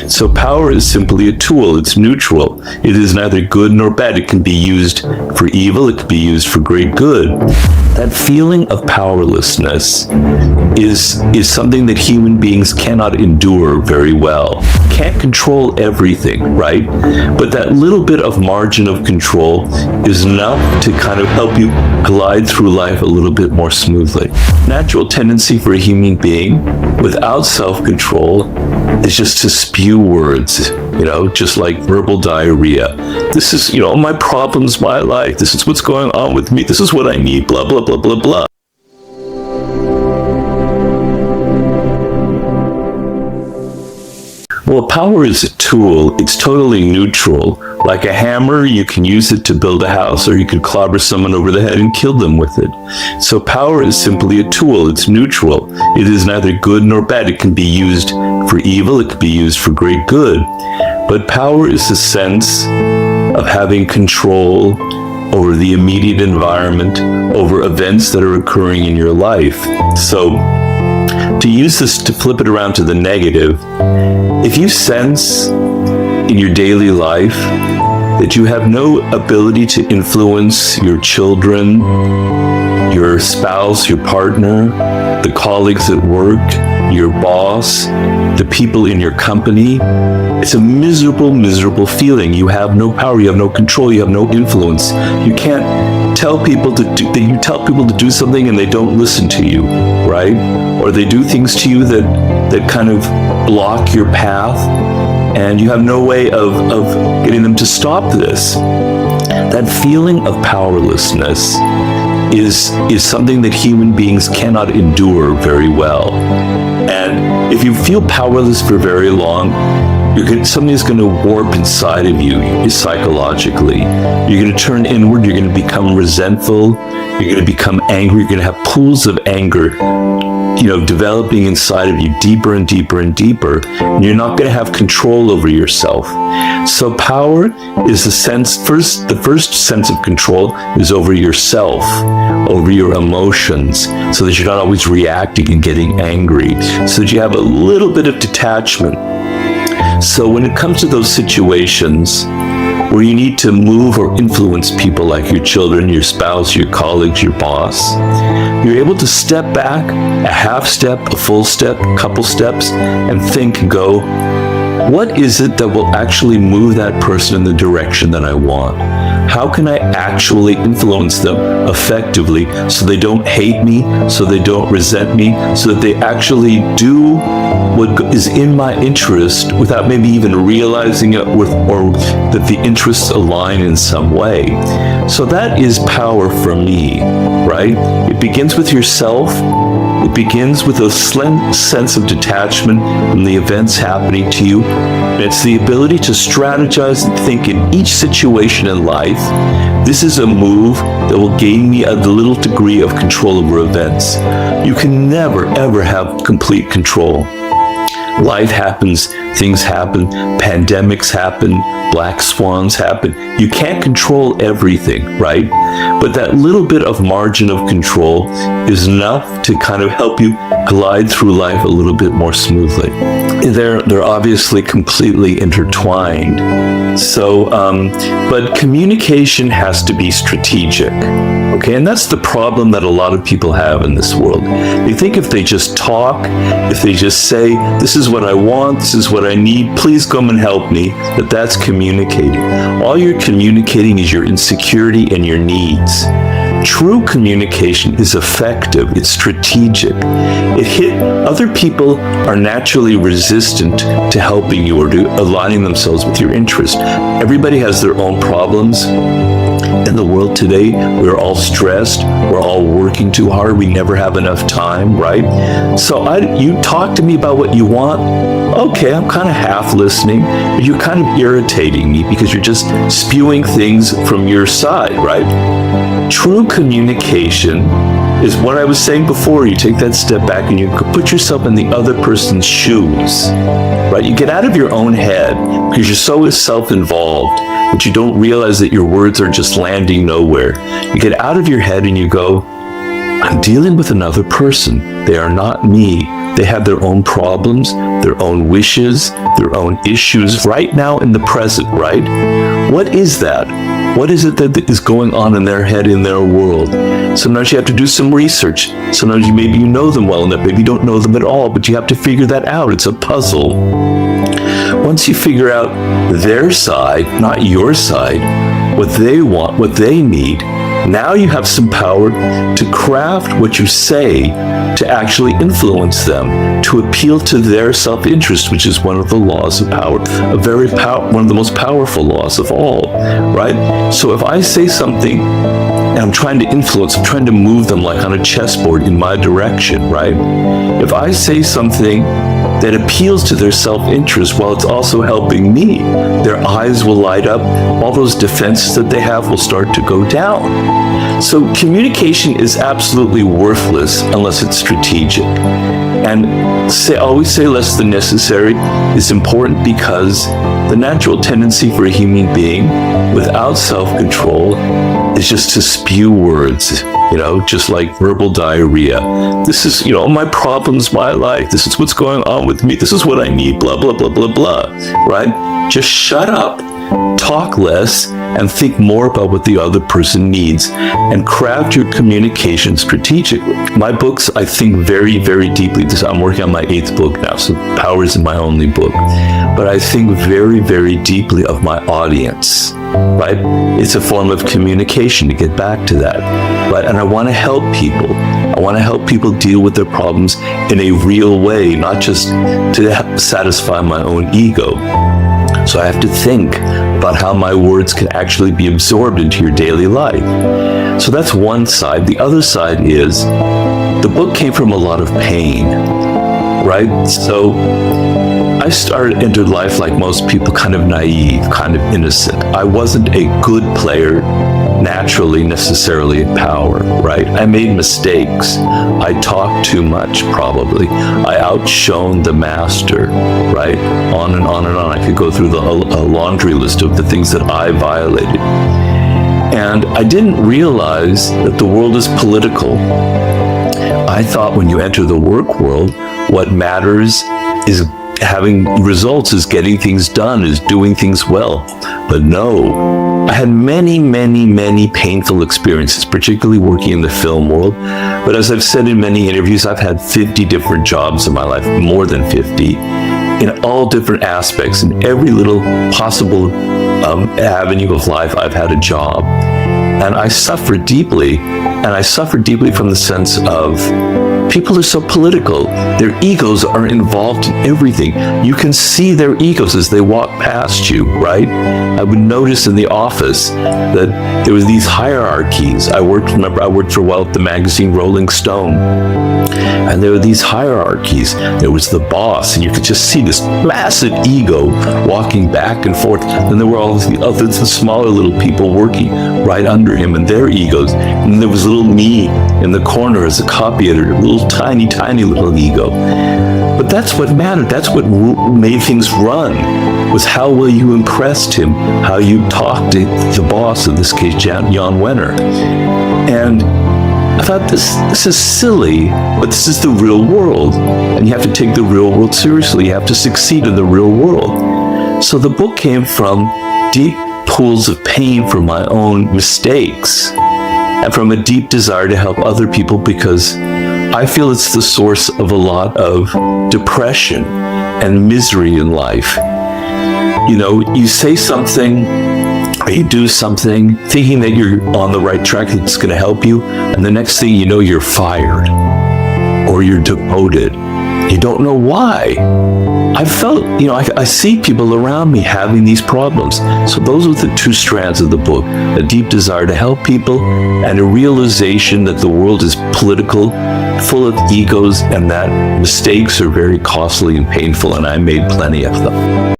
So power is simply a tool. It's neutral. It is neither good nor bad. It can be used for evil. It can be used for great good. That feeling of powerlessness is something that human beings cannot endure very well. Can't control everything, right? But that little bit of margin of control is enough to kind of help you glide through life a little bit more smoothly. Natural tendency for a human being without self-control is just to spew words, just like verbal diarrhea. This is, my problems, my life. This is what's going on with me. This is what I need, blah, blah, blah, blah, blah. Well, power is a tool. It's totally neutral. Like a hammer, you can use it to build a house, or you could clobber someone over the head and kill them with it. So power is simply a tool. It's neutral. It is neither good nor bad. It can be used for evil. It can be used for great good. But power is the sense of having control over the immediate environment, over events that are occurring in your life. So to use this, to flip it around to the negative, if you sense in your daily life that you have no ability to influence your children, your spouse, your partner, the colleagues at work, your boss, the people in your company, it's a miserable, miserable feeling. You have no power, you have no control, you have no influence. You can't tell people to do something and they don't listen to you, right? Or they do things to you that kind of block your path, and you have no way of getting them to stop this. That feeling of powerlessness is something that human beings cannot endure very well. And if you feel powerless for very long, something's going to warp inside of you psychologically. You're going to turn inward. You're going to become resentful. You're going to become angry. You're going to have pools of anger, developing inside of you deeper and deeper and deeper. And you're not going to have control over yourself. So power is the first sense of control is over yourself, over your emotions, so that you're not always reacting and getting angry, so that you have a little bit of detachment. So when it comes to those situations where you need to move or influence people like your children, your spouse, your colleagues, your boss, you're able to step back a half step, a full step, a couple steps, and think and go, what is it that will actually move that person in the direction that I want? How can I actually influence them effectively so they don't hate me, so they don't resent me, so that they actually do what is in my interest without maybe even realizing it, or that the interests align in some way? So that is power for me, right? It begins with yourself. It begins with a sense of detachment from the events happening to you. And it's the ability to strategize and think in each situation in life. This is a move that will gain me a little degree of control over events. You can never, ever have complete control. Life happens, things happen, pandemics happen, black swans happen. You can't control everything, right? But that little bit of margin of control is enough to kind of help you glide through life a little bit more smoothly. They're obviously completely intertwined. So, but communication has to be strategic. Okay, and that's the problem that a lot of people have in this world. They think if they just talk, if they just say, this is what I want, this is what I need, please come and help me, that's communicating. All you're communicating is your insecurity and your needs. True communication is effective, it's strategic. Other people are naturally resistant to helping you or to aligning themselves with your interest. Everybody has their own problems. In the world today, we're all stressed, we're all working too hard, we never have enough time, right? So you talk to me about what you want, okay, I'm kind of half listening, but you're kind of irritating me because you're just spewing things from your side, right? True communication is what I was saying before. You take that step back and you put yourself in the other person's shoes, right? You get out of your own head because you're so self-involved that you don't realize that your words are just landing nowhere. You get out of your head and you go, I'm dealing with another person. They are not me. They have their own problems, their own wishes, their own issues right now in the present, right? What is that? What is it that is going on in their head, in their world? Sometimes you have to do some research. Sometimes maybe you know them well enough. Maybe you don't know them at all, but you have to figure that out. It's a puzzle. Once you figure out their side, not your side, what they want, what they need, now you have some power to craft what you say to actually influence them, to appeal to their self-interest, which is one of the laws of power, one of the most powerful laws of all, right? So if I say something and I'm trying to influence, I'm trying to move them like on a chessboard in my direction, right? If I say something that appeals to their self-interest while it's also helping me, their eyes will light up, all those defenses that they have will start to go down. So communication is absolutely worthless unless it's strategic. And always say less than necessary is important because the natural tendency for a human being without self-control is just to spew words, just like verbal diarrhea. This is, my problems, my life. This is what's going on with me. This is what I need, blah, blah, blah, blah, blah, right? Just shut up, talk less, and think more about what the other person needs and craft your communication strategically. My books, I think very, very deeply. I'm working on my 8th book now, so Power isn't my only book. But I think very, very deeply of my audience, right? It's a form of communication, to get back to that, right? And I want to help people. I want to help people deal with their problems in a real way, not just to satisfy my own ego. So I have to think about how my words can actually be absorbed into your daily life. So that's one side. The other side is the book came from a lot of pain, right? So I entered life like most people, kind of naive, kind of innocent. I wasn't a good player naturally, necessarily at power, right? I made mistakes. I talked too much, probably. I outshone the master, right? On and on and on. I could go through a laundry list of the things that I violated. And I didn't realize that the world is political. I thought when you enter the work world, what matters is having results, is getting things done, is doing things well. But no, I had many, many, many painful experiences, particularly working in the film world. But as I've said in many interviews, I've had 50 different jobs in my life, more than 50, in all different aspects. In every little possible avenue of life, I've had a job. And I suffered deeply, and I suffered deeply from the sense of people are so political. Their egos are involved in everything. You can see their egos as they walk past you, right? I would notice in the office that there was these hierarchies. I worked for a while at the magazine Rolling Stone, and there were these hierarchies. There was the boss, and you could just see this massive ego walking back and forth. Then there were all the smaller little people working right under him and their egos. And there was little me in the corner as a copy editor, little tiny, tiny little ego. But that's what mattered. That's what made things run, was how well you impressed him, how you talked to the boss, in this case, Jan Wenner. And I thought, this is silly, but this is the real world. And you have to take the real world seriously. You have to succeed in the real world. So the book came from deep pools of pain from my own mistakes and from a deep desire to help other people, because I feel it's the source of a lot of depression and misery in life. You say something or you do something thinking that you're on the right track, that's going to help you, and the next thing you know, you're fired or you're demoted. You don't know why. I felt, I see people around me having these problems. So those are the two strands of the book: a deep desire to help people and a realization that the world is political, full of egos, and that mistakes are very costly and painful, and I made plenty of them.